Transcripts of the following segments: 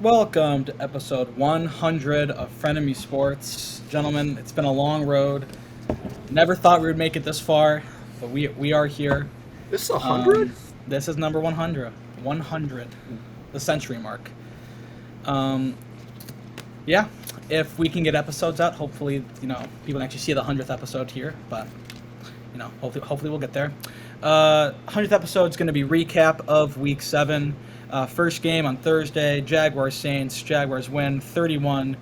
Welcome to episode 100 of Frenemies Sports. Gentlemen, it's been a long road. Never thought we would make it this far, but we are here. This is 100? Um, this is number 100. 100. The century mark. Um, yeah, if we can get episodes out, hopefully, people can actually see the 100th episode here, but, hopefully we'll get there. 100th episode is going to be recap of Week 7. First game on Thursday, Jaguars Saints. Jaguars win 31-24.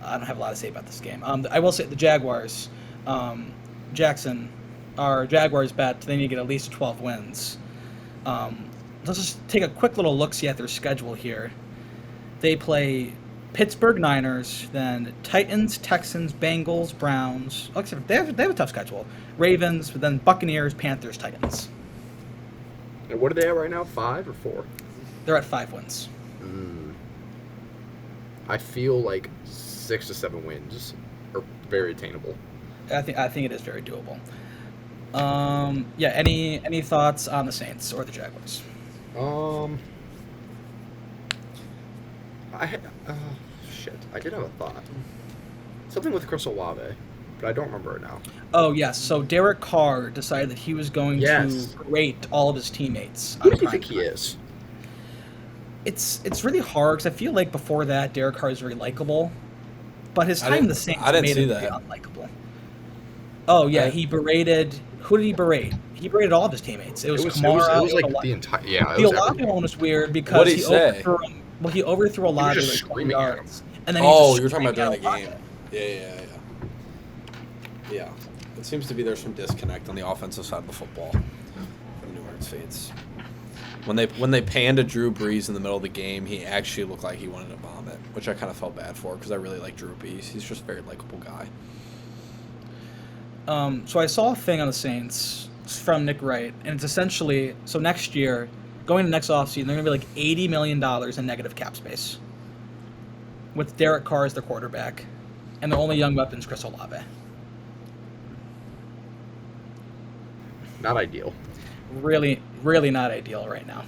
I don't have a lot to say about this game. I will say the Jaguars, Jackson, our Jaguars bet they need to get at least 12 wins. Let's just take a quick little look-see at their schedule here. They play Pittsburgh Niners, then Titans, Texans, Bengals, Browns. They have a tough schedule. Ravens, but then Buccaneers, Panthers, Titans. And what are they at right now? 5 or 4? They're at 5 wins. I feel like 6 to 7 wins are very attainable. I think it is very doable. Any thoughts on the Saints or the Jaguars? I did have a thought. Something with Chris Olave, but I don't remember it now. Oh, yes. So Derek Carr decided that he was going to rate all of his teammates. Who do you think he is? It's really hard because I feel like before that, Derek Carr is very likable, but his time in the Saints made him very unlikable. Oh, yeah, he berated... Who did he berate? He berated all of his teammates. It was Kamara. It was like the entire... Yeah, the Olave one was weird because he overthrew Olave like 20 yards. And then you're talking about during the game. Yeah. It seems to be there's some disconnect on the offensive side of the football from New Orleans Saints. When they panned to Drew Brees in the middle of the game, he actually looked like he wanted to vomit, which I kind of felt bad for because I really like Drew Brees. He's just a very likable guy. So I saw a thing on the Saints from Nick Wright, and it's essentially, so next year, going to next offseason, they're going to be like $80 million in negative cap space with Derek Carr as their quarterback, and the only young weapon is Chris Olave. Not ideal. Really, really not ideal right now.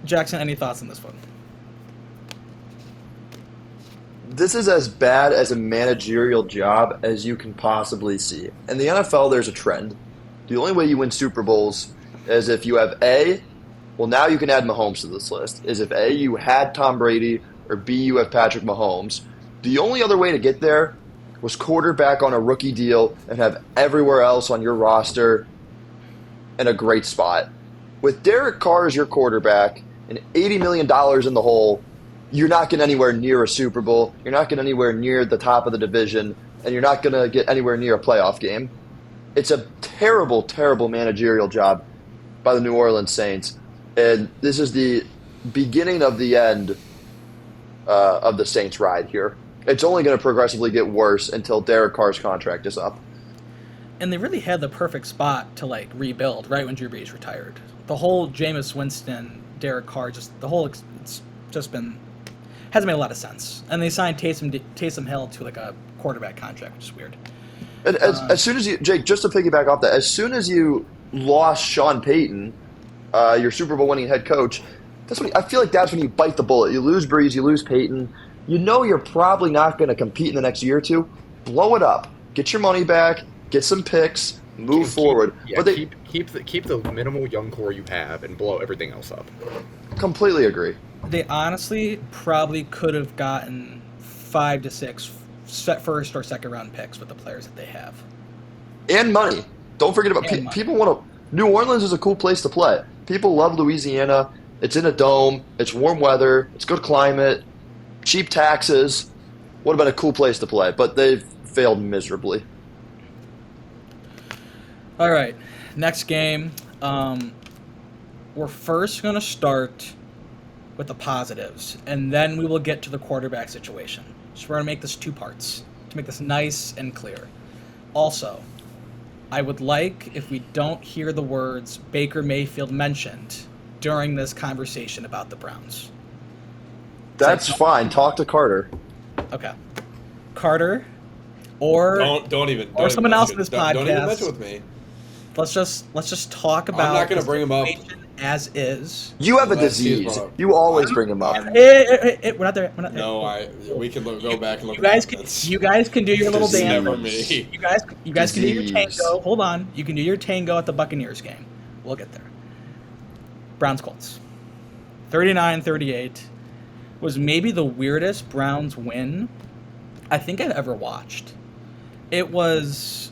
Jackson, any thoughts on this one? This is as bad as a managerial job as you can possibly see. In the NFL, there's a trend. The only way you win Super Bowls is if you have well, now you can add Mahomes to this list, is if A, you had Tom Brady, or B, you have Patrick Mahomes. The only other way to get there was quarterback on a rookie deal and have everywhere else on your roster in a great spot. With Derek Carr as your quarterback and $80 million in the hole, you're not getting anywhere near a Super Bowl. You're not getting anywhere near the top of the division, and you're not going to get anywhere near a playoff game. It's a terrible, terrible managerial job by the New Orleans Saints, and this is the beginning of the end of the Saints' ride here. It's only going to progressively get worse until Derek Carr's contract is up. And they really had the perfect spot to rebuild right when Drew Brees retired. The whole Jameis Winston, Derek Carr, it's just been hasn't made a lot of sense. And they signed Taysom Hill to a quarterback contract, which is weird. And as soon as you, Jake, just to piggyback off that, as soon as you lost Sean Payton, your Super Bowl winning head coach, I feel like that's when you bite the bullet. You lose Brees, you lose Payton. You know you're probably not going to compete in the next year or two. Blow it up. Get your money back. Get some picks. Move forward. Keep the minimal young core you have and blow everything else up. Completely agree. They honestly probably could have gotten 5 to 6 first or second round picks with the players that they have. And money. Don't forget about people want to. New Orleans is a cool place to play. People love Louisiana. It's in a dome. It's warm weather. It's good climate. Cheap taxes. Would have been a cool place to play, but they've failed miserably. All right, next game. We're first going to start with the positives, and then we will get to the quarterback situation. So we're going to make this 2 parts to make this nice and clear. Also, I would like if we don't hear the words Baker Mayfield mentioned during this conversation about the Browns. That's fine. Talk to Carter. Okay. Carter, or someone else in this podcast. Don't even mention with me. Let's just talk about. I'm not going to bring him up. as is. You have a Unless he's disease. brought up. You always bring him up. We're not there. We're not there. No, we can go back and look You guys at can, comments. you guys can do your little It's dance. never me. You guys can do your Disease. tango. Hold on. You can do your tango at the Buccaneers game. We'll get there. Browns Colts. 39-38 was maybe the weirdest Browns win I think I've ever watched. It was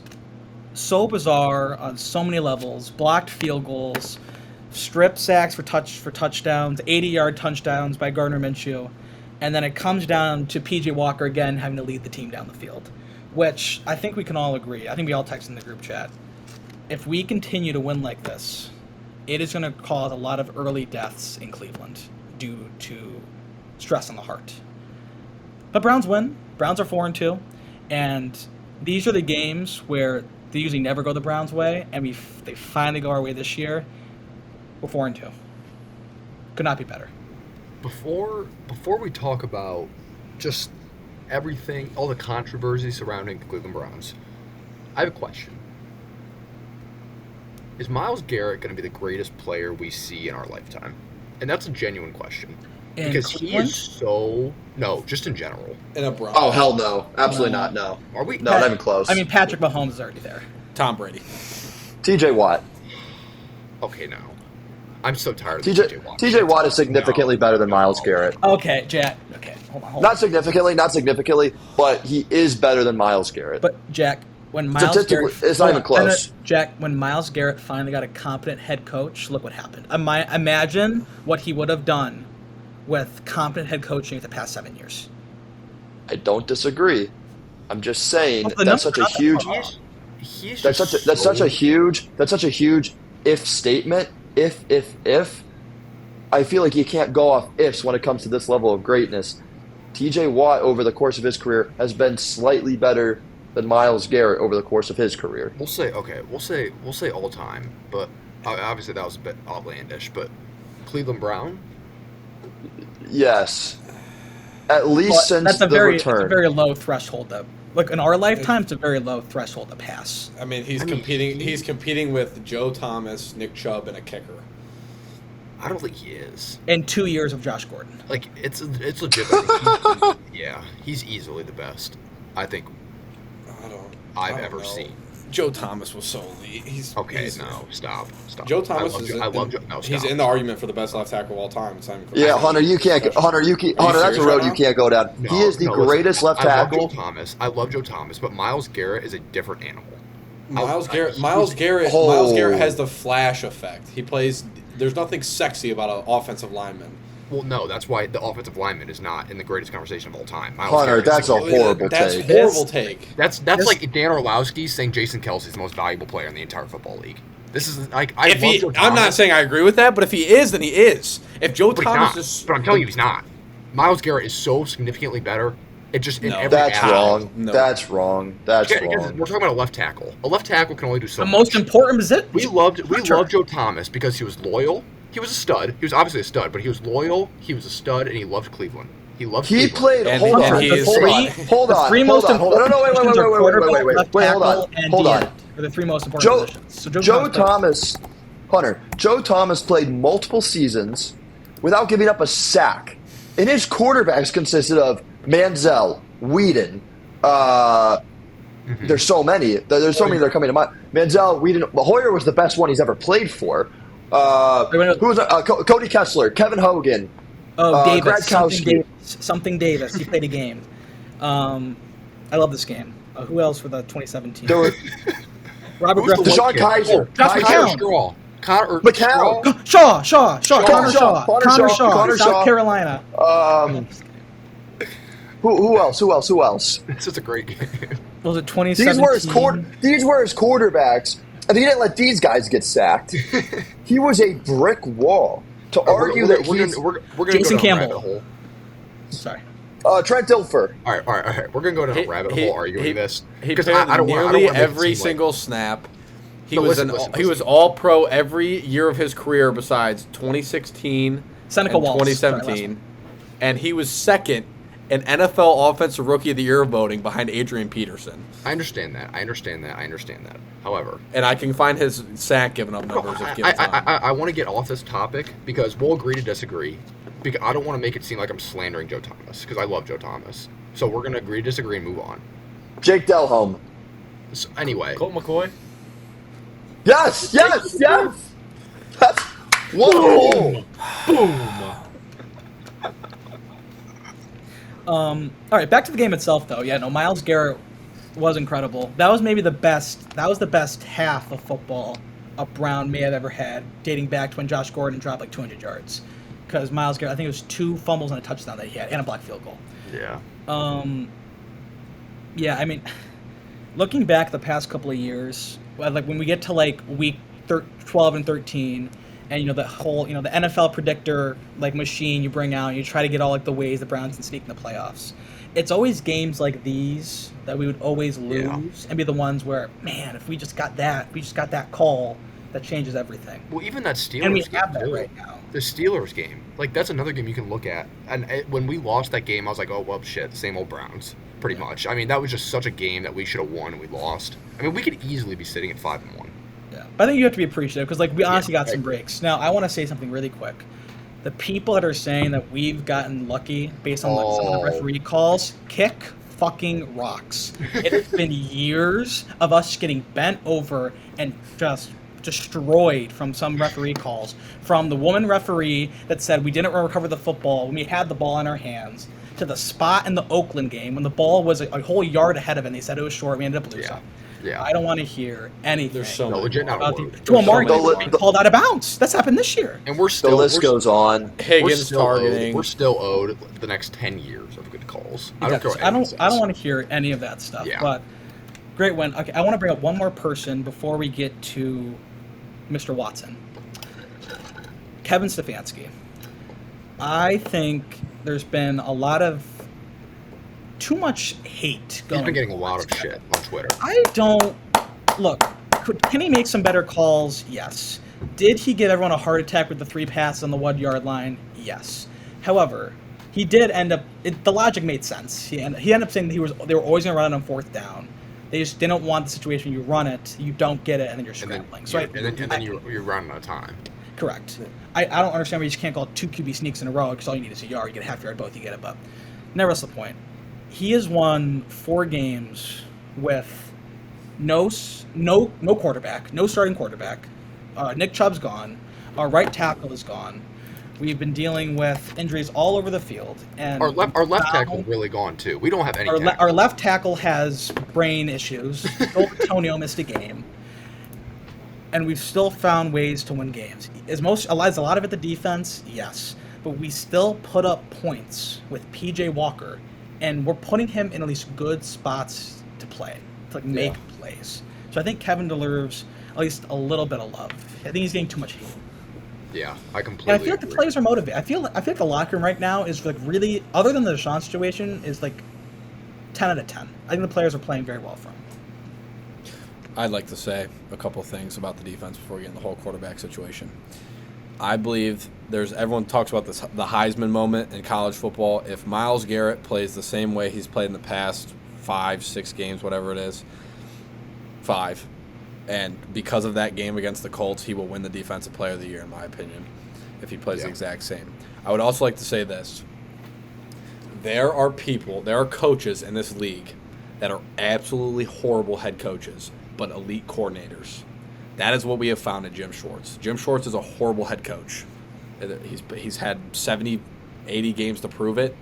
so bizarre on so many levels. Blocked field goals, strip sacks for touchdowns, 80-yard touchdowns by Gardner Minshew, and then it comes down to PJ Walker again having to lead the team down the field, which I think we can all agree. I think we all text in the group chat. If we continue to win like this, it is going to cause a lot of early deaths in Cleveland due to stress on the heart. But Browns win. Browns are 4-2, and these are the games where they usually never go the Browns' way, and they finally go our way this year. We're 4-2. Could not be better. Before we talk about just everything, all the controversy surrounding the Cleveland Browns, I have a question. Is Myles Garrett going to be the greatest player we see in our lifetime? And that's a genuine question. In Because he Cleveland? is so... No, just in general. In a Brown. Oh, hell no. Absolutely No. not. No. Are we... No, not even close. I mean, Patrick Mahomes is already there. Tom Brady. TJ Watt. Okay, now. I'm so tired of the TJ Watt. TJ Watt is significantly No. better than Myles No. Garrett. Okay, Jack. Okay, hold on. Not significantly, but he is better than Myles Garrett. But Jack, when Myles Statistically, Garrett, it's not even Hold on. close. Jack, when Myles Garrett finally got a competent head coach, look what happened. Imagine what he would have done with competent head coaching the past 7 years. I don't disagree. I'm just saying Well, the that's such a numbers huge. not that He's That's just such a huge if statement. If. I feel like you can't go off ifs when it comes to this level of greatness. TJ Watt over the course of his career has been slightly better than Myles Garrett over the course of his career. We'll say all time, but obviously that was a bit outlandish. But Cleveland Brown, Yes. At least But since that's the a very return. low threshold to like in our lifetime. It's a very low threshold to pass. I mean, he's competing with Joe Thomas, Nick Chubb, and a kicker. I don't think he is. In 2 years of Josh Gordon. Like it's legit. Yeah, he's easily the best. I think I've ever know. seen. Joe Thomas was so elite. He's No, stop. Joe Thomas I love Joe. No, he's stop. in the argument for the best left tackle of all time. It's not even close. Yeah, Hunter, you can't. Hunter, that's a road you can't go down. No, He is the listen, greatest left tackle. I love Joe Thomas, but Myles Garrett is a different animal. Myles Garrett Oh. has the flash effect. He plays. There's nothing sexy about an offensive lineman. Well, no, that's why the offensive lineman is not in the greatest conversation of all time. Myles Hunter, Garrett is that's a horrible That's take. horrible take. That's like Dan Orlowski saying Jason Kelsey's the most valuable player in the entire football league. This is like I If love he, Joe I'm not Thomas, saying I agree with that, but if he is, then he is. If Joe but he's Thomas not. is, But I'm telling you, he's not. Myles Garrett is so significantly better. It just in No. every That's aspect. wrong. No. That's wrong. That's Because wrong. we're talking about a left tackle. A left tackle can only do so The much. most important position. We loved Joe Thomas because he was loyal. He was a stud. He was obviously a stud, but he was loyal. He was a stud, and he loved Cleveland. He loved. He Cleveland. played. And- Hold and on. he is- Hold on. No, wait. Hold on. Hold on. Are the three most important positions. So Joe Thomas, Hunter. Joe Thomas played multiple seasons without giving up a sack, and his quarterbacks consisted of Manziel, Whedon. There's so many. There's so many that are coming to mind. Manziel, Whedon. Hoyer was the best one he's ever played for. Who was Cody Kessler, Kevin Hogan. Davis. Gradkowski. Something Davis. He played a game. I love this game. Who else for the 2017? There were Robert Who's the Griffin. white Deshaun kid? Kaiser. Josh Connor McCown. Straw. Connor McCown. Straw. Shaw. Connor Shaw. Connor South Shaw. Carolina. Who else? This is a great game. Was it 2017? These were his quarterbacks, and he didn't let these guys get sacked. He was a brick wall. To argue that he's we're gonna Jason go down a Campbell. rabbit hole. Sorry. Trent Dilfer. All right. We're gonna go down a rabbit hole arguing this He because played I don't want nearly to every single snap. He No, was listen. he was all pro every year of his career besides 2016 Seneca and Wallace. 2017, and he was second in NFL Offensive Rookie of the Year voting behind Adrian Peterson. I understand that. However, And I can find his sack giving up numbers if given time. I want to get off this topic because we'll agree to disagree. Because I don't want to make it seem like I'm slandering Joe Thomas because I love Joe Thomas. So we're going to agree to disagree and move on. Jake Delhomme. So anyway, Colt McCoy. Yes. That's whoa. Boom. All right, back to the game itself, though. Yeah, no, Myles Garrett was incredible. That was maybe the best. That was the best half of football a Brown may have ever had, dating back to when Josh Gordon dropped like 200 yards. Because Myles Garrett, I think it was 2 fumbles and a touchdown that he had, and a blocked field goal. yeah. Yeah, I mean, looking back the past couple of years, like when we get to like week 12 and 13, and the whole the NFL predictor like machine you bring out, and you try to get all like the ways the Browns can sneak in the playoffs. It's always games like these that we would always lose and be the ones where, man, if we just got that call, that changes everything. Well, even that Steelers And we game have that too. right now. The Steelers game, like that's another game you can look at. And when we lost that game, I was like, oh well, shit, same old Browns, pretty much. I mean, that was just such a game that we should have won and we lost. I mean, we could easily be sitting at 5-1. Yeah, but I think you have to be appreciative because like we honestly got I some agree. breaks. Now I want to say something really quick. The people that are saying that we've gotten lucky based on like, some of the referee calls, kick fucking rocks. It has been years of us getting bent over and just destroyed from some referee calls. From the woman referee that said we didn't recover the football when we had the ball in our hands, to the spot in the Oakland game when the ball was a whole yard ahead of it and they said it was short, we ended up losing. Yeah. I don't want to hear anything. There's so No, many legit more. not a about the, word. to Amari so many being more. called out of bounds. That's happened this year. And we're The still list goes on. Higgins still owed- targeting. We're still owed the next 10 years of good calls. I don't care what I anyone don't says. want to hear any of that stuff. Yeah. But great win. Okay, I want to bring up one more person before we get to Mr. Watson. Kevin Stefanski. I think there's been a lot of too much hate going. He's been getting a lot towards of Kevin. shit on Twitter. I don't look. Can he make some better calls? Yes. Did he give everyone a heart attack with the 3 passes on the 1 yard line? Yes. However, he did end up. The logic made sense. He ended up saying that they were always going to run it on 4th down. They just didn't want the situation. You run it, you don't get it, and then you're And then, scrambling. and then you're running out of time. Correct. I don't understand why you just can't call 2 QB sneaks in a row because all you need is a yard. You get a half yard, both you get it. But nevertheless, the point. He has won 4 games with no quarterback, no starting quarterback. Nick Chubb's gone. Our right tackle is gone. We've been dealing with injuries all over the field, and Our left now tackle really gone too. We don't have any. tackle. our left tackle has brain issues. Antonio missed a game, and we've still found ways to win games. Is a lot of it the defense? Yes, but we still put up points with PJ Walker, and we're putting him in at least good spots to play, to like make plays. So I think Kevin deserves at least a little bit of love. I think he's getting too much hate. Yeah, I completely. And I feel like the agree. players are motivated. I feel like the locker room right now is like really, other than the Deshaun situation, is like 10 out of 10. I think the players are playing very well for him. I'd like to say a couple things about the defense before we get in the whole quarterback situation. I believe everyone talks about this, the Heisman moment in college football. If Myles Garrett plays the same way he's played in the past 5-6 games, whatever it is, 5, and because of that game against the Colts, he will win the Defensive Player of the Year, in my opinion, if he plays the exact same. I would also like to say this. There are coaches in this league that are absolutely horrible head coaches, but elite coordinators. That is what we have found in Jim Schwartz. Jim Schwartz is a horrible head coach. He's had 70, 80 games to prove it.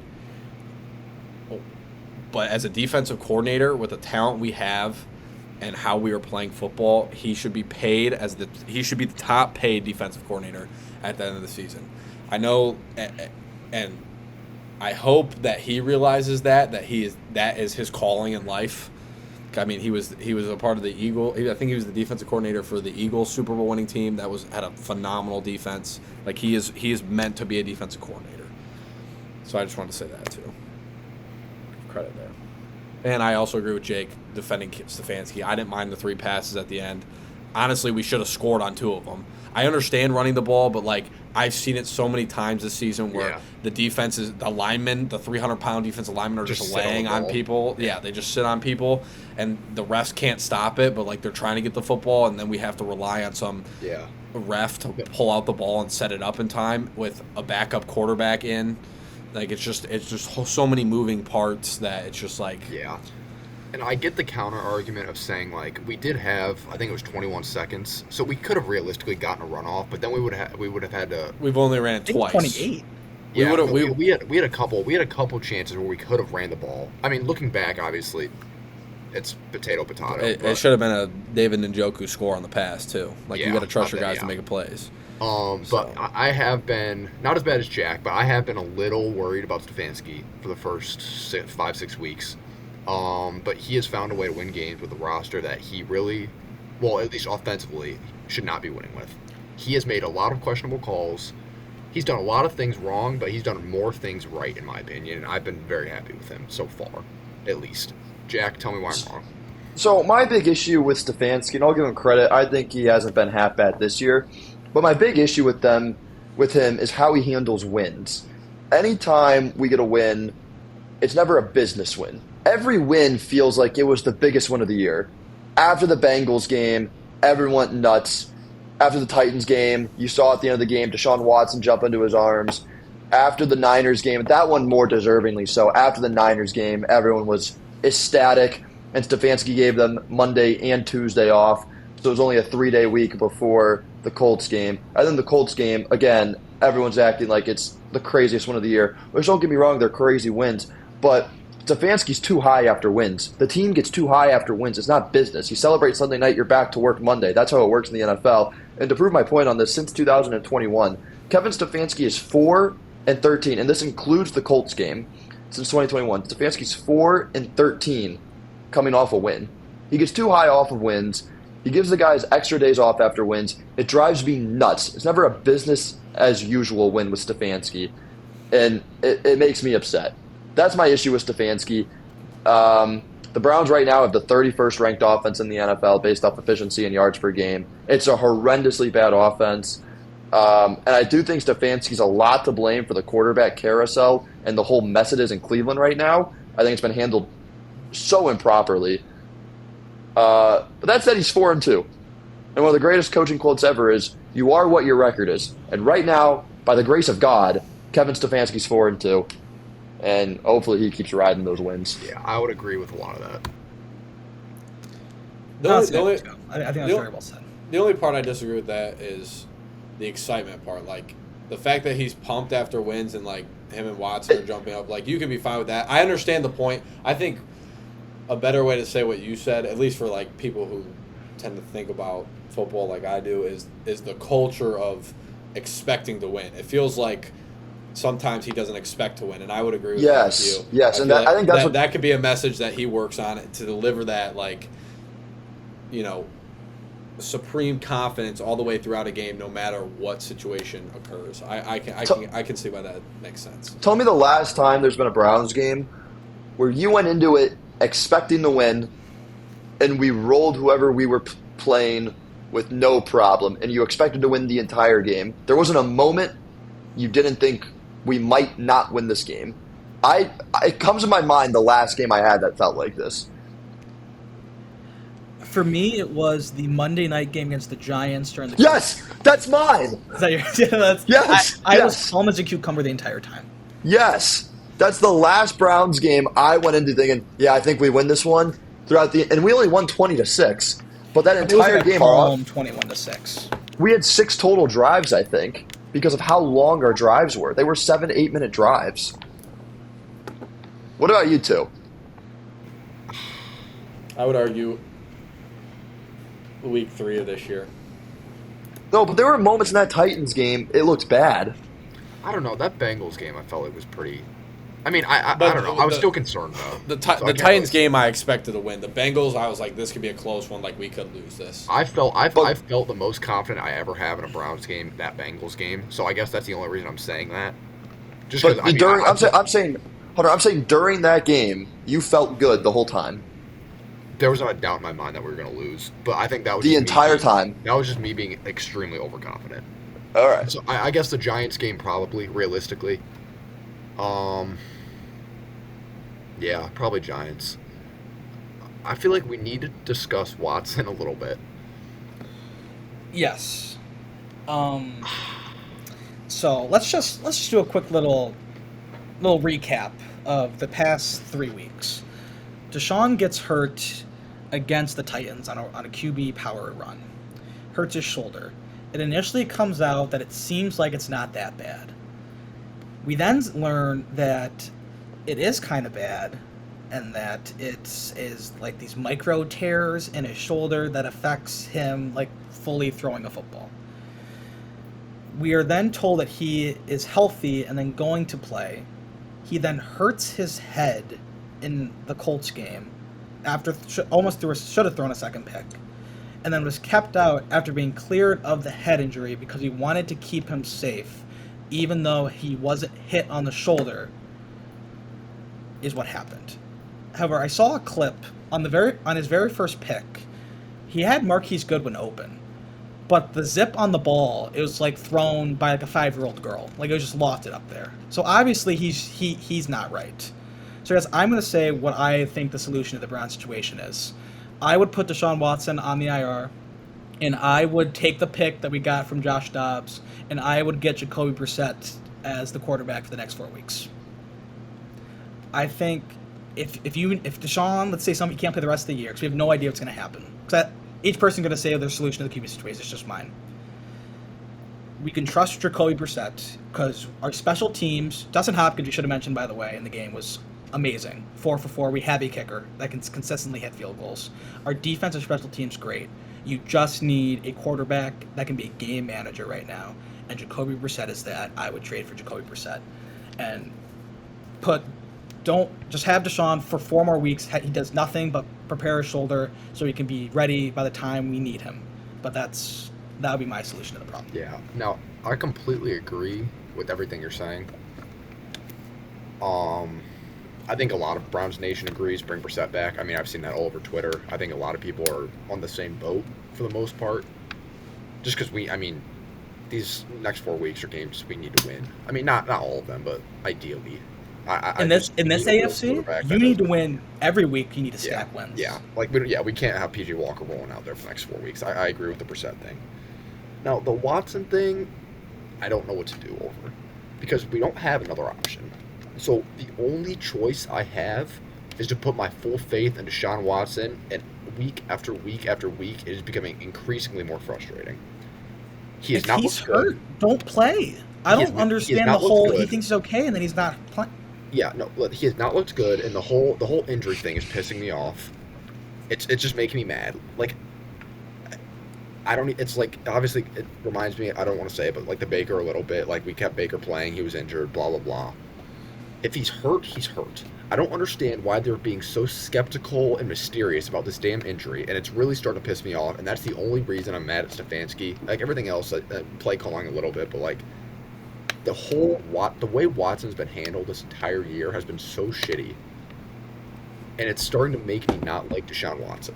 But as a defensive coordinator, with the talent we have and how we are playing football, he should be paid he should be the top paid defensive coordinator at the end of the season. I know, and I hope that he realizes that is his calling in life. I mean, he was a part of the Eagle. I think he was the defensive coordinator for the Eagles Super Bowl winning team that had a phenomenal defense. Like he is meant to be a defensive coordinator. So I just wanted to say that too. Credit there. And I also agree with Jake defending Stefanski. I didn't mind the 3 passes at the end. honestly, we should have scored on 2 of them. I understand running the ball, but like I've seen it so many times this season where the defenses, the linemen, the 300-pound defensive linemen are just laying on people. Yeah, they just sit on people, and the refs can't stop it. But like they're trying to get the football, and then we have to rely on some ref to pull out the ball and set it up in time with a backup quarterback in. Like it's just so many moving parts that it's just like And I get the counter argument of saying, like, we did have, I think it was 21 seconds, so we could have realistically gotten a runoff, but then we would have had to. We've only ran it twice. 28. Yeah, we had a couple chances where we could have ran the ball. I mean, looking back, obviously, it's potato. It should have been a David Njoku score on the pass too. Like you got to trust your guys to make plays. But I have been not as bad as Jack, but I have been a little worried about Stefanski for the first 5-6 weeks. But he has found a way to win games with a roster that he really, well, at least offensively, should not be winning with. He has made a lot of questionable calls. He's done a lot of things wrong, but he's done more things right, in my opinion, and I've been very happy with him so far, at least. Jack, tell me why I'm wrong. So my big issue with Stefanski, and I'll give him credit, I think he hasn't been half bad this year, but my big issue with him is how he handles wins. Anytime we get a win, it's never a business win. Every win feels like it was the biggest win of the year. After the Bengals game, everyone went nuts. After the Titans game, you saw at the end of the game Deshaun Watson jump into his arms. After the Niners game, that one more deservingly so. After the Niners game, everyone was ecstatic, and Stefanski gave them Monday and Tuesday off. So it was only a 3-day week before the Colts game. And then the Colts game, again, everyone's acting like it's the craziest one of the year. Which, don't get me wrong, they're crazy wins. But Stefanski's too high after wins. The team gets too high after wins. It's not business. You celebrate Sunday night, you're back to work Monday. That's how it works in the NFL. And to prove my point on this, since 2021, Kevin Stefanski is 4-13, and this includes the Colts game. Since 2021, Stefanski's 4-13 coming off a win. He gets too high off of wins. He gives the guys extra days off after wins. It drives me nuts. It's never a business as usual win with Stefanski, and it makes me upset. That's my issue with Stefanski. The Browns right now have the 31st ranked offense in the NFL based off efficiency and yards per game. It's a horrendously bad offense. And I do think Stefanski's a lot to blame for the quarterback carousel and the whole mess it is in Cleveland right now. I think it's been handled so improperly. But that said, he's 4-2. And one of the greatest coaching quotes ever is, "You are what your record is." And right now, by the grace of God, Kevin Stefanski's 4-2. And hopefully he keeps riding those wins. Yeah, I would agree with a lot of that. I think that's very well said. The only part I disagree with that is the excitement part. Like, the fact that he's pumped after wins and, like, him and Watson are jumping up. Like, you can be fine with that. I understand the point. I think a better way to say what you said, at least for, like, people who tend to think about football like I do, is the culture of expecting to win. It feels like sometimes he doesn't expect to win, and I would agree with that with you. Yes, and I think that's that could be a message that he works on it to deliver that, like, you know, supreme confidence all the way throughout a game, no matter what situation occurs. I can see why that makes sense. Tell me the last time there's been a Browns game where you went into it expecting to win, and we rolled whoever we were playing with no problem, and you expected to win the entire game. There wasn't a moment you didn't think we might not win this game. It comes to my mind the last game I had that felt like this. For me, it was the Monday night game against the Giants during the. Yes, that's mine. Is that your? Yeah, that's, yes, I yes. was calm as a cucumber the entire time. Yes, that's the last Browns game I went into thinking, yeah, I think we win this one and we only won 20-6. But that entire game, calm 21-6. We had 6 total drives, I think, because of how long our drives were. They were 7-8 minute drives. What about you two? I would argue week 3 of this year. No, but there were moments in that Titans game it looked bad. I don't know. That Bengals game, I felt it was pretty. I mean, I don't know. I was still concerned though. The Titans game, I expected to win. The Bengals, I was like, this could be a close one. Like, we could lose this. I felt the most confident I ever have in a Browns game, that Bengals game. So I guess that's the only reason I'm saying that. Just but I'm saying during that game, you felt good the whole time. there was not a doubt in my mind that we were going to lose. But I think that was The just entire time. That was just me being extremely overconfident. All right. So I guess the Giants game probably, realistically. Yeah, probably Giants. I feel like we need to discuss Watson a little bit. Yes. So let's just do a quick little recap of the past 3 weeks. Deshaun gets hurt against the Titans on a QB power run. Hurts his shoulder. It initially comes out that it seems like it's not that bad. We then learn that it is kind of bad, and that it is like these micro tears in his shoulder that affects him like fully throwing a football. We are then told that he is healthy and then going to play. He then hurts his head in the Colts game after should have thrown a second pick, and then was kept out after being cleared of the head injury because he wanted to keep him safe, even though he wasn't hit on the shoulder, is what happened. However, I saw a clip on his very first pick. He had Marquise Goodwin open, but the zip on the ball, it was like thrown by like a 5-year-old girl. Like it was just lofted up there. So obviously he's not right. So guys, I'm going to say what I think the solution to the Brown situation is. I would put Deshaun Watson on the IR, and I would take the pick that we got from Josh Dobbs, and I would get Jacoby Brissett as the quarterback for the next 4 weeks. I think if Deshaun, let's say he can't play the rest of the year because we have no idea what's going to happen. Because each person going to say their solution to the QB situation. It's just mine. We can trust Jacoby Brissett because our special teams, Dustin Hopkins, you should have mentioned, by the way, in the game was amazing. 4 for 4. We have a kicker that can consistently hit field goals. Our defensive special teams, great. You just need a quarterback that can be a game manager right now. And Jacoby Brissett is that. I would trade for Jacoby Brissett. And don't just have Deshaun for 4 more weeks. He does nothing but prepare his shoulder so he can be ready by the time we need him. But that would be my solution to the problem. Yeah. Now, I completely agree with everything you're saying. I think a lot of Browns Nation agrees, bring Brissett back. I mean, I've seen that all over Twitter. I think a lot of people are on the same boat for the most part. Just because these next 4 weeks are games we need to win. I mean, not all of them, but ideally. In this AFC, you need to win every week. You need to stack wins. Yeah, we can't have PJ Walker rolling out there for the next 4 weeks. I agree with the Brissett thing. Now, the Watson thing, I don't know what to do over because we don't have another option. So the only choice I have is to put my full faith into Deshaun Watson, and week after week after week, it is becoming increasingly more frustrating. If he's hurt, don't play. I don't understand the whole. He thinks he's okay, and then he's not playing. Yeah, no, he has not looked good, and the whole injury thing is pissing me off. It's just making me mad. Like, I don't. It's like, obviously it reminds me. I don't want to say it, but like the Baker a little bit. Like we kept Baker playing, he was injured. Blah blah blah. If he's hurt, he's hurt. I don't understand why they're being so skeptical and mysterious about this damn injury, and it's really starting to piss me off. And that's the only reason I'm mad at Stefanski. Like everything else, play calling a little bit, but like. The way Watson's been handled this entire year has been so shitty, and it's starting to make me not like Deshaun Watson,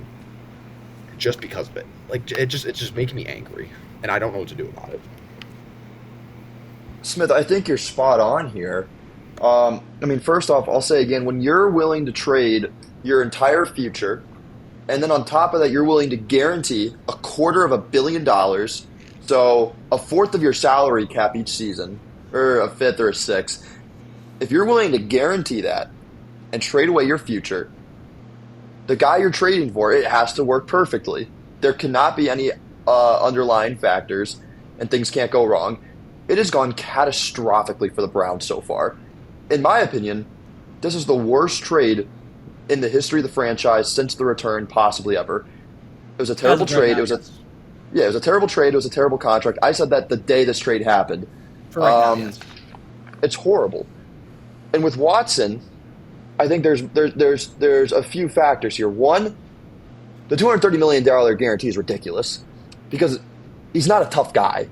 just because of it. Like it's just making me angry, and I don't know what to do about it. Smith, I think you're spot on here. First off, I'll say again, when you're willing to trade your entire future, and then on top of that, you're willing to guarantee $250 million, so a fourth of your salary cap each season. Or a fifth or a sixth. If you're willing to guarantee that and trade away your future, the guy you're trading for, it has to work perfectly. There cannot be any underlying factors, and things can't go wrong. It has gone catastrophically for the Browns so far. In my opinion, this is the worst trade in the history of the franchise since the return, possibly ever. It was a terrible trade. It was a terrible trade. It was a terrible contract. I said that the day this trade happened. Right now, yes. It's horrible. And with Watson, I think there's a few factors here. One, the $230 million guarantee is ridiculous because he's not a tough guy.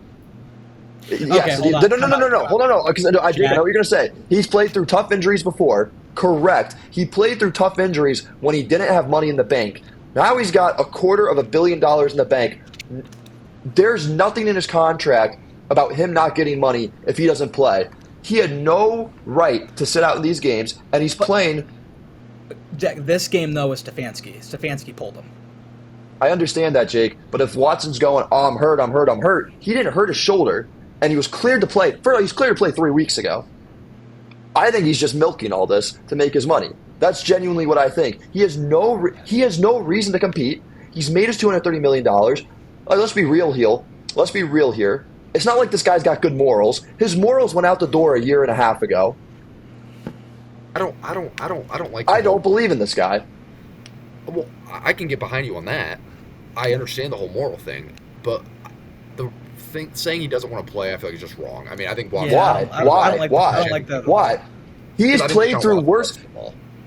Yes. Okay, no. Hold on. Because I know what you're going to say. He's played through tough injuries before. Correct. He played through tough injuries when he didn't have money in the bank Now he's got $250 million in the bank. There's nothing in his contract about him not getting money if he doesn't play. He had no right to sit out in these games, and he's playing. Jack, this game, though, was Stefanski. Stefanski pulled him. I understand that, Jake, but if Watson's going, oh, I'm hurt, he didn't hurt his shoulder, and he was cleared to play. He's cleared to play 3 weeks ago. I think he's just milking all this to make his money. That's genuinely what I think. He has no reason to compete. He's made his $230 million. Let's be real here. It's not like this guy's got good morals. His morals went out the door a year and a half ago. I don't like. I don't believe in this guy. Well, I can get behind you on that. I understand the whole moral thing, but the thing saying he doesn't want to play, I feel like is just wrong. I mean, I think Yeah. Why? I don't like that. Why? He's played through worse.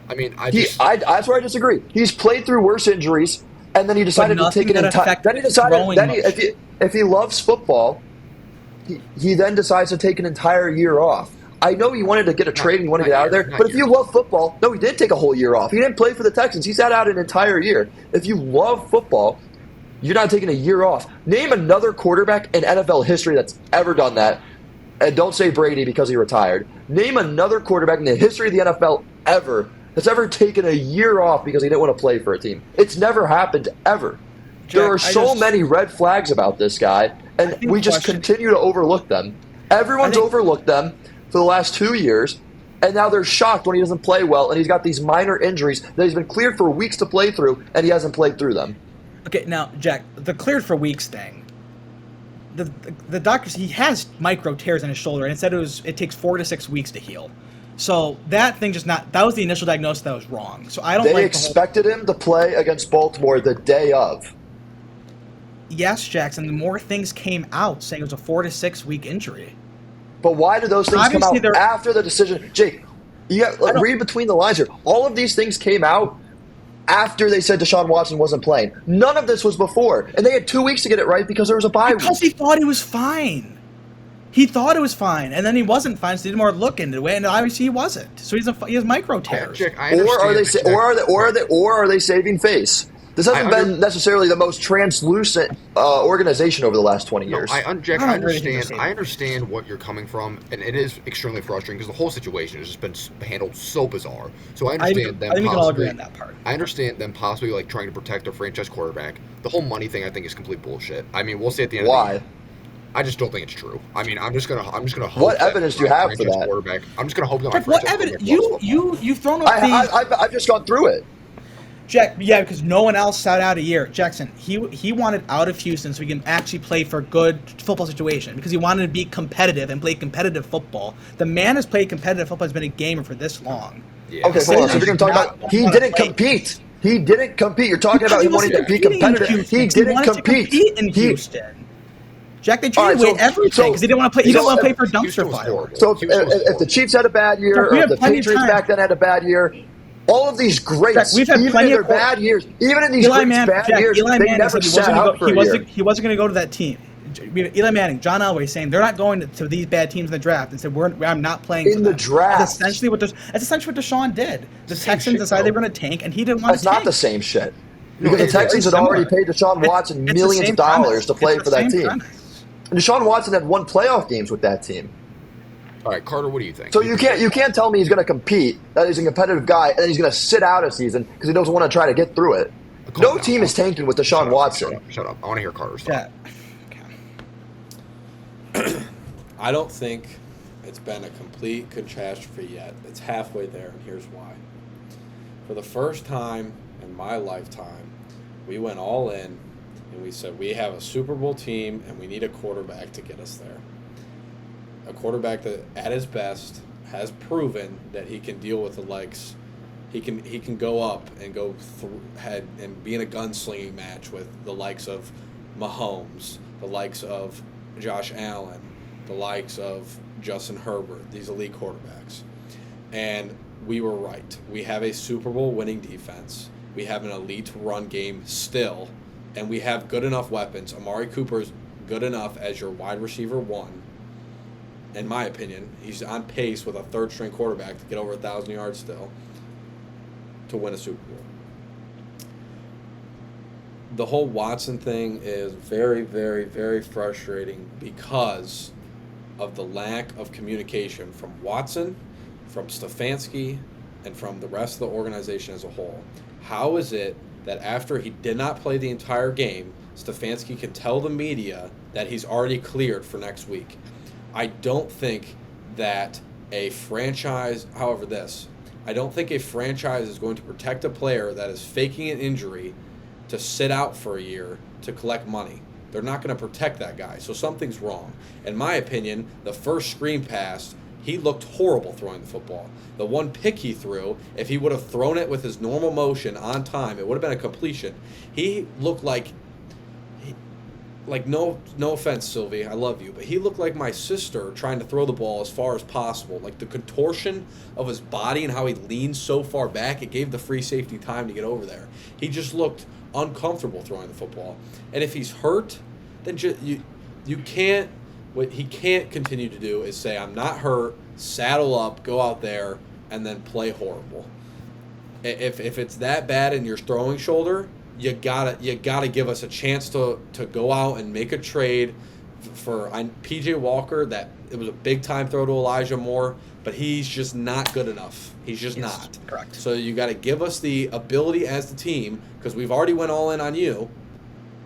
I mean, that's where I disagree. He's played through worse injuries, and then he decided to take an entire. Then he decided. If he loves football, he then decides to take an entire year off. I know he wanted to get a trade and he wanted to get out of there, but if you love football, no, he did take a whole year off. He didn't play for the Texans. He sat out an entire year. If you love football, you're not taking a year off. Name another quarterback in NFL history that's ever done that. And don't say Brady because he retired. Name another quarterback in the history of the NFL ever that's ever taken a year off because he didn't want to play for a team. It's never happened ever. Jack, there are so many red flags about this guy, and we just continue to overlook them. Everyone's overlooked them for the last 2 years, and now they're shocked when he doesn't play well, and he's got these minor injuries that he's been cleared for weeks to play through, and he hasn't played through them. Okay, now, Jack, the cleared for weeks thing, the doctors, he has micro tears in his shoulder, and it said it takes 4 to 6 weeks to heal. So that thing that was the initial diagnosis that was wrong. So I don't They expected him to play against Baltimore the day of. Yes, Jackson, the more things came out saying it was a 4 to 6 week injury. But why do those things come out after the decision? Jake, you got read between the lines here. All of these things came out after they said Deshaun Watson wasn't playing. None of this was before. And they had 2 weeks to get it right because there was a bye week. Because he thought he was fine. He thought it was fine, and then he wasn't fine, so he did more look into it, and obviously he wasn't. So he has micro tears. Or are they saving face? This hasn't been necessarily the most translucent organization over the last 20 years. I understand what you're coming from, and it is extremely frustrating because the whole situation has just been handled so bizarre. So I understand them. I think we can all agree on that part. I understand them possibly like trying to protect their franchise quarterback. The whole money thing, I think, is complete bullshit. I mean, we'll see at the end. Why? Of the year. I just don't think it's true. I mean, I'm just gonna hope. What evidence do you have for that? I'm just gonna hope that my what evidence? You've thrown up I've just gone through it. Jack, yeah, because no one else sat out a year. Jackson, he wanted out of Houston so he can actually play for a good football situation because he wanted to be competitive and play competitive football. The man has played competitive football, has been a gamer for this long. Yeah. Okay, hold on. So you're going to talk about he didn't compete. He didn't compete. You're talking about him wanting to be competitive. He didn't compete in Houston. Jack, they traded away everything because he didn't want to play. He didn't want to play for dumpster fire. So if the Chiefs had a bad year, or if the Patriots back then had a bad year, all of these greats, Jack, even in their bad years, even in these bad years, they never sat out for a year. He wasn't going to go to that team. Eli Manning, John Elway saying they're not going to these bad teams in the draft, and said I'm not playing in the draft. That's essentially what Deshaun did. The Texans decided they were going to tank, and he didn't want to tank. That's not the same shit. Because the Texans had already paid Deshaun Watson millions of dollars to play for that team. And Deshaun Watson had won playoff games with that team. All right, Carter, what do you think? So you can't tell me he's going to compete, that he's a competitive guy, and then he's going to sit out a season because he doesn't want to try to get through it. No team is tanking with Deshaun Watson. Shut up. I want to hear Carter's thought. I don't think it's been a complete catastrophe yet. It's halfway there, and here's why. For the first time in my lifetime, we went all in, and we said we have a Super Bowl team, and we need a quarterback to get us there. A quarterback that, at his best, has proven that he can deal with the likes. He can go up and go head and be in a gunslinging match with the likes of Mahomes, the likes of Josh Allen, the likes of Justin Herbert, these elite quarterbacks. And we were right. We have a Super Bowl winning defense. We have an elite run game still, and we have good enough weapons. Amari Cooper's good enough as your wide receiver one. In my opinion, he's on pace with a third-string quarterback to get over 1,000 yards still to win a Super Bowl. the whole Watson thing is very, very, very frustrating because of the lack of communication from Watson, from Stefanski, and from the rest of the organization as a whole. How is it that after he did not play the entire game, Stefanski can tell the media that he's already cleared for next week? I don't think that a franchise, I don't think a franchise is going to protect a player that is faking an injury to sit out for a year to collect money. They're not going to protect that guy, so something's wrong. In my opinion, the first screen pass, he looked horrible throwing the football. The one pick he threw, if he would have thrown it with his normal motion on time, it would have been a completion. He looked like no offense, Sylvie, I love you, but he looked like my sister trying to throw the ball as far as possible. Like the contortion of his body and how he leaned so far back, it gave the free safety time to get over there. He just looked uncomfortable throwing the football. And if he's hurt, then you can't. What he can't continue to do is say, I'm not hurt, saddle up, go out there, and then play horrible. If it's that bad in your throwing shoulder, you gotta give us a chance to go out and make a trade for PJ Walker. That it was a big time throw to Elijah Moore, but he's just not good enough. He's just not. Correct. So you got to give us the ability as the team, because we've already went all in on you,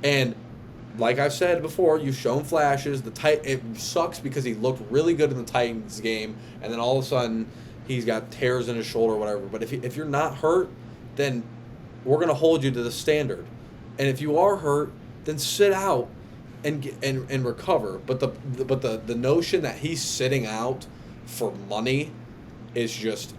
and like I've said before, you've shown flashes. It sucks because he looked really good in the Titans game, and then all of a sudden he's got tears in his shoulder or whatever. But if you're not hurt, then we're going to hold you to the standard. And if you are hurt, then sit out and recover. But the notion that he's sitting out for money is just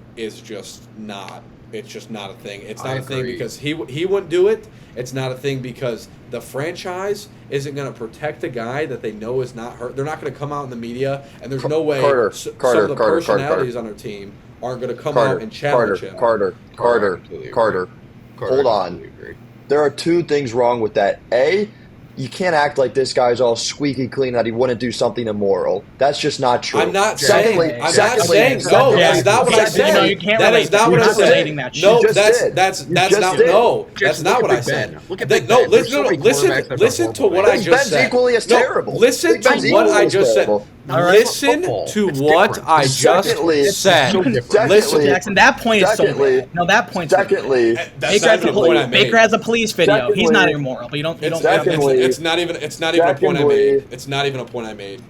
not. It's just not a thing. It's not a thing because he wouldn't do it. It's not a thing because the franchise isn't going to protect a guy that they know is not hurt. They're not going to come out in the media, and there's no way some of the personalities on our team aren't going to come out and challenge him. Carter. Hold on. There are two things wrong with that. A, you can't act like this guy's all squeaky clean that he wouldn't do something immoral. That's just not true. I'm not saying. No, that's not what I said. No, you can't that is not what I said. No, that's not what I said. No, listen to what I just said. Equally as terrible. Listen to what I just said. Listen to what I just said. Listen, Jackson. That point is so bad. No, that point. Secondly, Baker has a police video. He's not immoral, but you don't. It's not even a point I made. It's not even a point I made. It's not even a point I made.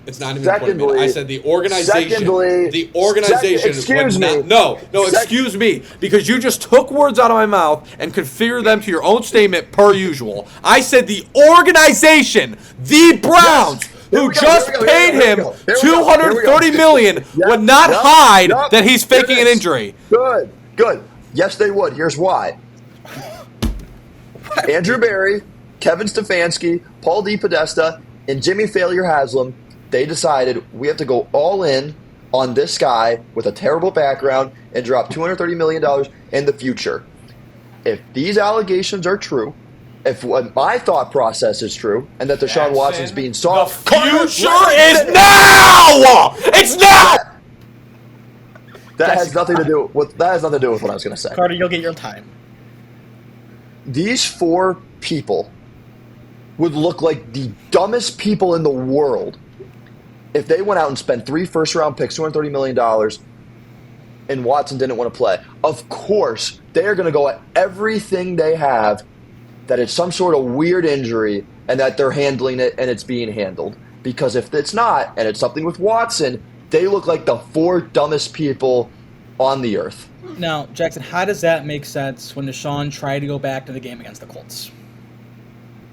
I said the organization. The organization would not. No. Excuse me, because you just took words out of my mouth and configured them to your own statement per usual. I said the organization, the Browns, who just paid him $230 million, would not hide that he's faking an injury. Good. Yes, they would. Here's why. Andrew Berry, Kevin Stefanski, Paul DePodesta, and Jimmy Failure Haslam, they decided we have to go all in on this guy with a terrible background and drop $230 million in the future. If these allegations are true, if what my thought process is true, and that Deshaun Watson's being soft, the future is now. It's now. That has nothing to do with what I was going to say. Carter, you'll get your time. These four people would look like the dumbest people in the world if they went out and spent 3 first-round picks, $230 million, and Watson didn't want to play. Of course, they are going to go at everything they have that it's some sort of weird injury and that they're handling it and it's being handled. Because if it's not, and it's something with Watson, they look like the 4 dumbest people on the earth. Now, Jackson, how does that make sense when Deshaun tried to go back to the game against the Colts?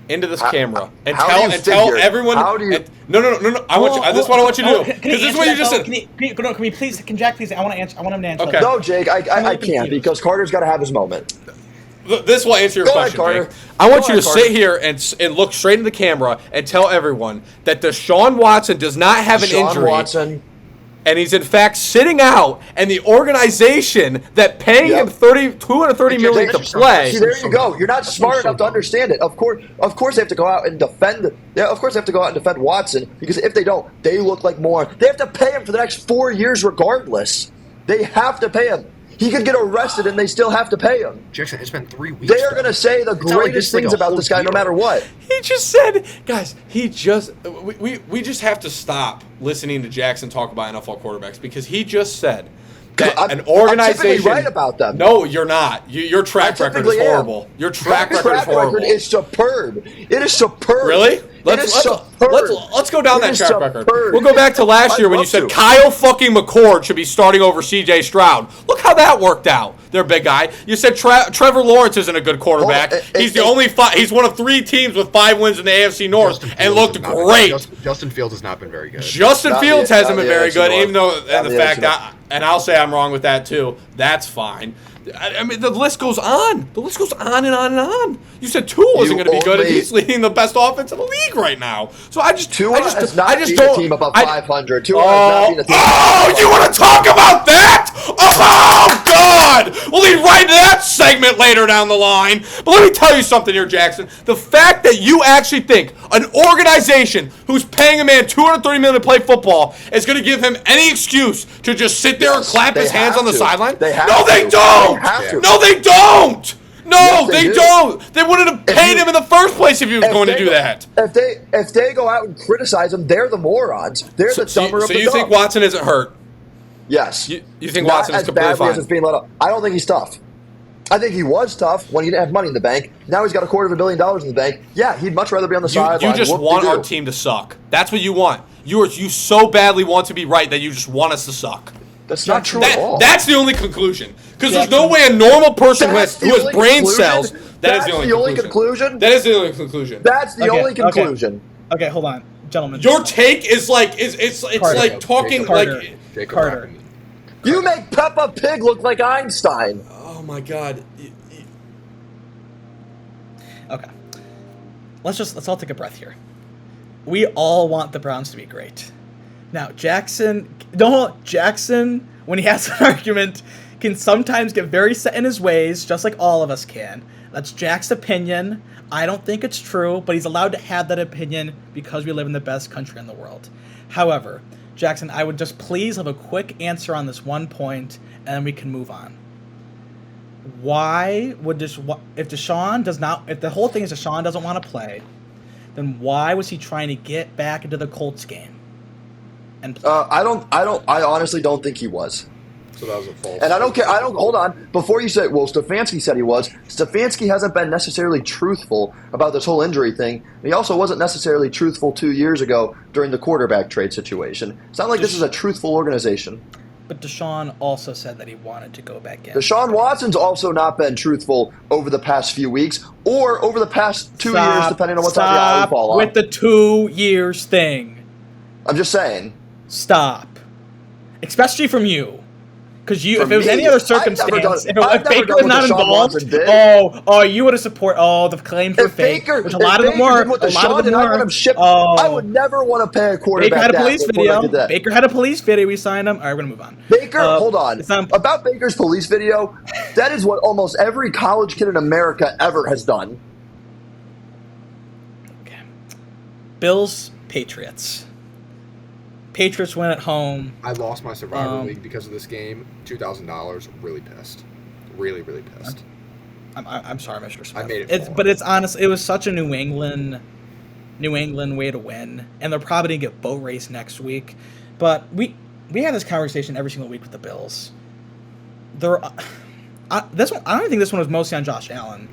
Into this camera and tell everyone. No. I want you. This is what I want you to do. Because this is what you just said. Can Jack please? I want him to answer. Okay. No, Jake, I can't because Carter's got to have his moment. This will answer your question, Jake. I want you to sit here and look straight in the camera and tell everyone that Deshaun Watson does not have an injury. And he's in fact sitting out, and the organization that paying him $230 million to play. See, there you go. You're not smart enough to understand it. Of course, they have to go out and defend. Yeah, of course, they have to go out and defend Watson because if they don't, they look like morons. They have to pay him for the next 4 years, regardless. They have to pay him. He could get arrested and they still have to pay him. Jackson, it's been 3 weeks. They are going to say the It's not like greatest this is like things a about whole this guy no year. matter what. He just said, guys, we just have to stop listening to Jackson talk about NFL quarterbacks because he just said that I'm- an I'm organization. typically right about them. No, you're not. Your track I record is typically am. horrible. Your track My record is horrible. record is superb. It is superb. Really? Let's go down It that is track record. superb. We'll go back to last I'd year when you love said to. Kyle fucking McCord should be starting over C.J. Stroud. Look how that worked out. They're a big guy. You said Trevor Lawrence isn't a good quarterback. He's He's one of 3 teams with 5 wins in the AFC North and looked great. Justin Fields has not been very good. Justin Not Fields the- hasn't not been the very AFC good, North. even though, Not and the the fact AFC North. that, and I'll say I'm wrong with that too. That's fine. I mean, the list goes on. The list goes on and on and on. You said Tua wasn't You going to be good, and only- he's leading the best offense in the league right now. So Tua has not been a don't. team above I- 500. Tua has not been a team Oh, you want to talk about that? Oh, God! We'll lead right into that segment later down the line. But let me tell you something here, Jackson. The fact that you actually think an organization who's paying a man $230 million to play football is going to give him any excuse to just sit there and Yes, clap they his hands have on the to. sideline? They have No, to. they They don't! have to. No, they don't! No, Yes, they they do. don't! They wouldn't have If paid you- him in the first place if he was If going to they do go- that. If they go out and criticize him, they're the morons. They're the dumber of So the you dumb. think Watson isn't hurt? Yes. You think Not Watson is as completely badly as fine? it's being let up. I don't think he's tough. I think he was tough when he didn't have money in the bank. Now he's got $250 million in the bank. Yeah, he'd much rather be on the sideline. You just want our team to suck. That's what you want. You so badly want to be right that you just want us to suck. That's not true at all. That's the only conclusion. Because there's no way a normal person who has That's the only brain conclusion? cells. That's the only conclusion? That is the only conclusion. That's the Okay, only conclusion. Okay, hold on, gentlemen. Your take is like it's Carter. like talking Carter. like. Jacob Carter. Rackman. You make Peppa Pig look like Einstein. Oh my God. Okay. Let's all take a breath here. We all want the Browns to be great. Now, Jackson, when he has an argument, can sometimes get very set in his ways, just like all of us can. That's Jack's opinion. I don't think it's true, but he's allowed to have that opinion because we live in the best country in the world. However, Jackson, I would just please have a quick answer on this one point, and then we can move on. Why would if the whole thing is Deshaun doesn't want to play, then why was he trying to get back into the Colts game and play? I honestly don't think he was. So that was a false. And I don't care. Hold on. Before you say, well, Stefanski said he was. Stefanski hasn't been necessarily truthful about this whole injury thing. And he also wasn't necessarily truthful 2 years ago during the quarterback trade situation. It's not like this is a truthful organization. But Deshaun also said that he wanted to go back in. Deshaun Watson's also not been truthful over the past few weeks or over the past 2 years, depending on what side of the aisle you fall on. with the 2 years thing. I'm just saying. Stop. Especially from you. Because if From it was me? any other I've never circumstance, done- if I've never Baker done was what not Deshaun involved, Watson did. you would have support the claim for If fake, Baker, which a lot of them Baker were. did what A lot of Deshaun them did, I were. would have shipped. Oh. I would never want to pay a quarterback Baker had a that police before I video. did that. Baker had a police video. We signed him. All right, we're gonna move on. Baker, hold on. It's on- About Baker's police video, that is what almost every college kid in America ever has done. Okay. Bills, Patriots. Patriots win at home. I lost my Survivor League because of this game. $2,000. Really pissed. Really, really pissed. I'm sorry, Mr. Smith. I made it fall. But it's honest. It was such a New England way to win, and they're probably gonna get boat race next week. But we have this conversation every single week with the Bills. This one, I don't even think this one was mostly on Josh Allen.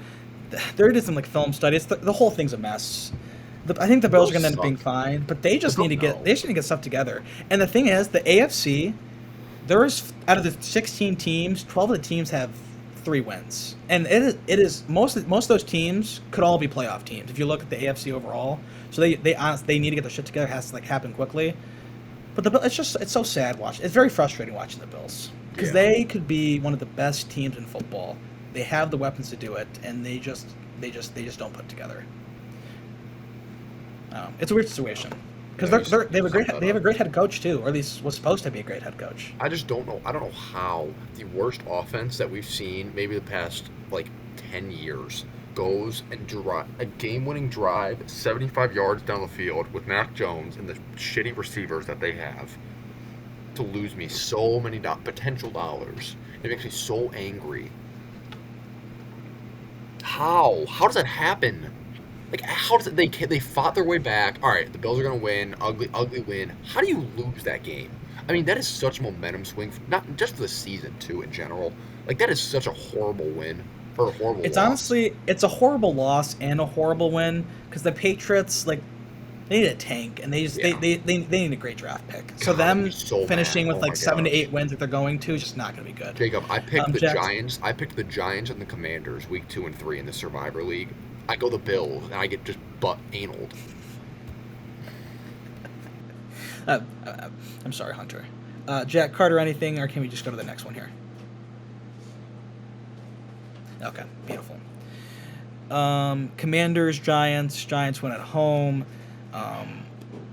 They did some film studies. The whole thing's a mess. I think the Bills are going to end up being fine, but they just need to get stuff together. And the thing is, the AFC, there's out of the 16 teams, 12 of the teams have 3 wins, and it is most of those teams could all be playoff teams if you look at the AFC overall. So they honestly need to get their shit together. It has to happen quickly. But it's so sad watching. It's very frustrating watching the Bills because they could be one of the best teams in football. They have the weapons to do it, and they just don't put it together. It's a weird situation because they have a great head coach too, or at least was supposed to be a great head coach. I just don't know. I don't know how the worst offense that we've seen maybe the past 10 years goes and a game-winning drive 75 yards down the field with Mac Jones and the shitty receivers that they have. to lose me so many potential dollars. It makes me so angry. How? How does that happen? Like, how does it, they fought their way back. All right, the Bills are gonna win. Ugly win. How do you lose that game? I mean, that is such a momentum swing, not just for the season too in general. Like, that is such a horrible win or a horrible. It's loss. honestly, it's a horrible loss and a horrible win because the Patriots, like, they need a tank and they just they need a great draft pick. So God, them I'm so finishing mad. with Oh like my 7 to gosh. 8 wins that they're going to is just not going to be good. Jacob, I picked the Jackson. Giants. I picked the Giants and the Commanders week 2 and 3 in the Survivor League. I go the Bills and I get just butt analed. I'm sorry, Hunter. Jack, Carter, anything, or can we just go to the next one here? Okay, beautiful. Commanders, Giants. Giants win at home.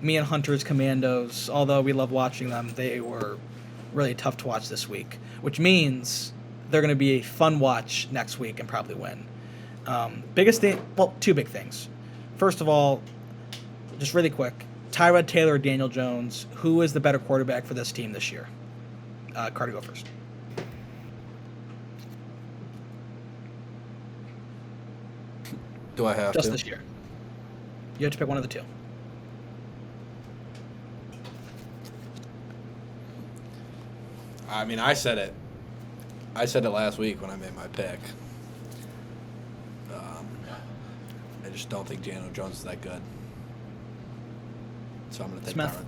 Me and Hunter's Commandos, although we love watching them, they were really tough to watch this week, which means they're going to be a fun watch next week and probably win. Biggest thing, well, two big things. First of all, just really quick, Tyrod Taylor or Daniel Jones, who is the better quarterback for this team this year? Carter, go first. Do I have Just to? this year. You have to pick one of the two. I mean, I said it. I said it last week when I made my pick. I just don't think Daniel Jones is that good. So I'm going to take Smith. Tyrod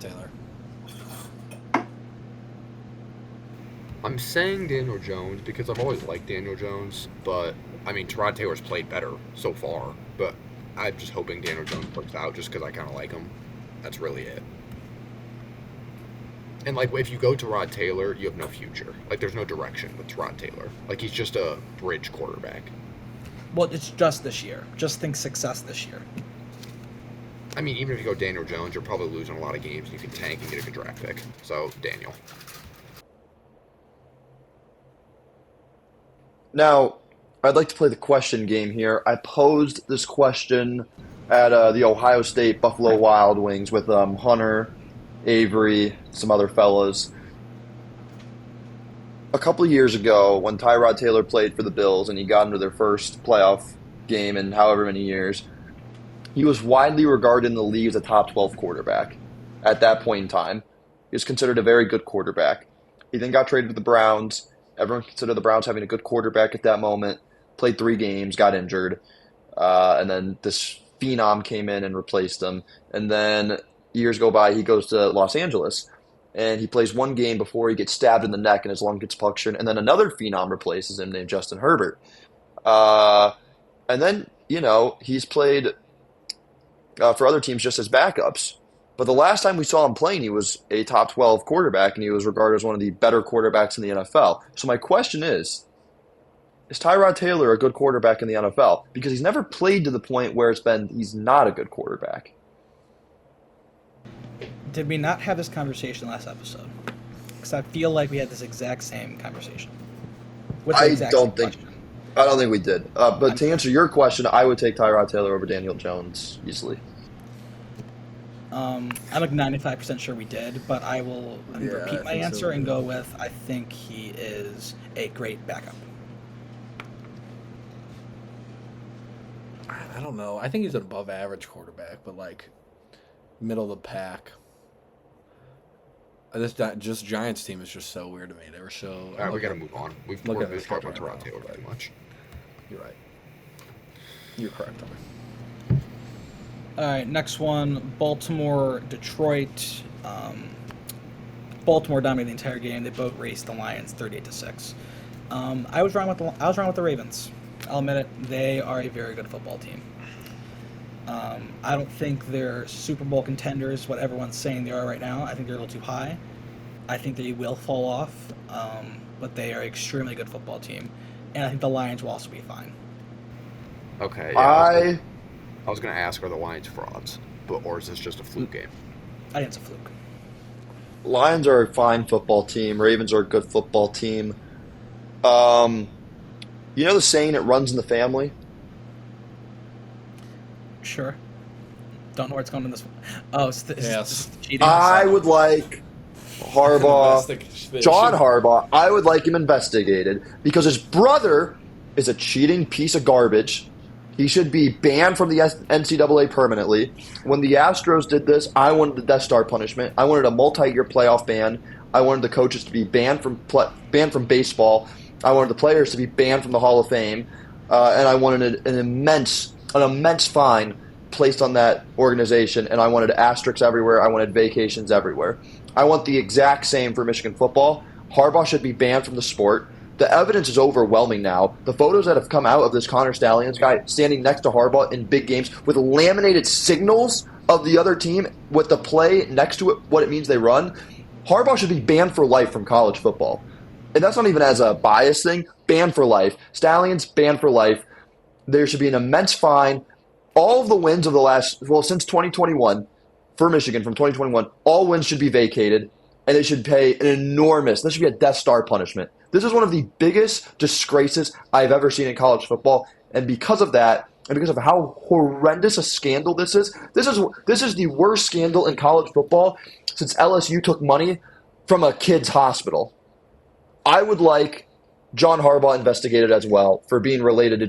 Taylor. I'm saying Daniel Jones because I've always liked Daniel Jones, but I mean, Tyrod Taylor's played better so far, but I'm just hoping Daniel Jones works out just because I kind of like him. That's really it. And, like, if you go Tyrod Taylor, you have no future. Like, there's no direction with Tyrod Taylor. Like, he's just a bridge quarterback. Well, it's just this year. Just think success this year. I mean, even if you go Daniel Jones, you're probably losing a lot of games and you can tank and get a good draft pick. So, Daniel. Now, I'd like to play the question game here. I posed this question at the Ohio State Buffalo Wild Wings with Hunter, Avery, some other fellas. A couple of years ago, when Tyrod Taylor played for the Bills and he got into their first playoff game in however many years, he was widely regarded in the league as a top 12 quarterback at that point in time. He was considered a very good quarterback. He then got traded to the Browns. Everyone considered the Browns having a good quarterback at that moment. Played 3 games, got injured. And then this phenom came in and replaced him. And then years go by, he goes to Los Angeles. And he plays 1 game before he gets stabbed in the neck and his lung gets punctured. And then another phenom replaces him named Justin Herbert. And then, he's played for other teams just as backups. But the last time we saw him playing, he was a top 12 quarterback, and he was regarded as one of the better quarterbacks in the NFL. So my question is Tyrod Taylor a good quarterback in the NFL? Because he's never played to the point where he's not a good quarterback. Did we not have this conversation last episode? Because I feel like we had this exact same conversation. With the I exact don't same think question. I don't think we did. But to answer your question, I would take Tyrod Taylor over Daniel Jones easily. I'm like 95% sure we did, but I will Yeah, repeat I my think so, answer and too. go with I think he is a great backup. I don't know. I think he's an above average quarterback, but like middle of the pack. This Giants team is just so weird to me. They were so. All right, we got to move on. We've Look at talked this about schedule Tyrod right Taylor now. too much. You're right. You're correct, Tommy. All right, next one, Baltimore, Detroit. Baltimore dominated the entire game. They both raced the Lions 38-6. I was wrong with the Ravens. I'll admit it. They are a very good football team. I don't think they're Super Bowl contenders, what everyone's saying they are right now. I think they're a little too high. I think they will fall off, but they are an extremely good football team. And I think the Lions will also be fine. Okay. Yeah, I was going to ask, are the Lions frauds? Or is this just a fluke game? I think it's a fluke. Lions are a fine football team. Ravens are a good football team. You know the saying, it runs in the family? Sure. Don't know where it's going in this one. Oh, it's Yes. cheating. I would like Harbaugh, Investigation. John Harbaugh, I would like him investigated because his brother is a cheating piece of garbage. He should be banned from the NCAA permanently. When the Astros did this, I wanted the Death Star punishment. I wanted a multi-year playoff ban. I wanted the coaches to be banned from baseball. I wanted the players to be banned from the Hall of Fame, and I wanted an immense fine placed on that organization. And I wanted asterisks everywhere. I wanted vacations everywhere. I want the exact same for Michigan football. Harbaugh should be banned from the sport. The evidence is overwhelming now. The photos that have come out of this Connor Stallions guy standing next to Harbaugh in big games with laminated signals of the other team with the play next to it, what it means they run. Harbaugh should be banned for life from college football. And that's not even as a bias thing. Banned for life. Stallions, banned for life. There should be an immense fine. All of the wins of since 2021, for Michigan from 2021, all wins should be vacated, and they should pay this should be a Death Star punishment. This is one of the biggest disgraces I've ever seen in college football, and because of that, and because of how horrendous a scandal this is the worst scandal in college football since LSU took money from a kid's hospital. I would like John Harbaugh investigated as well for being related to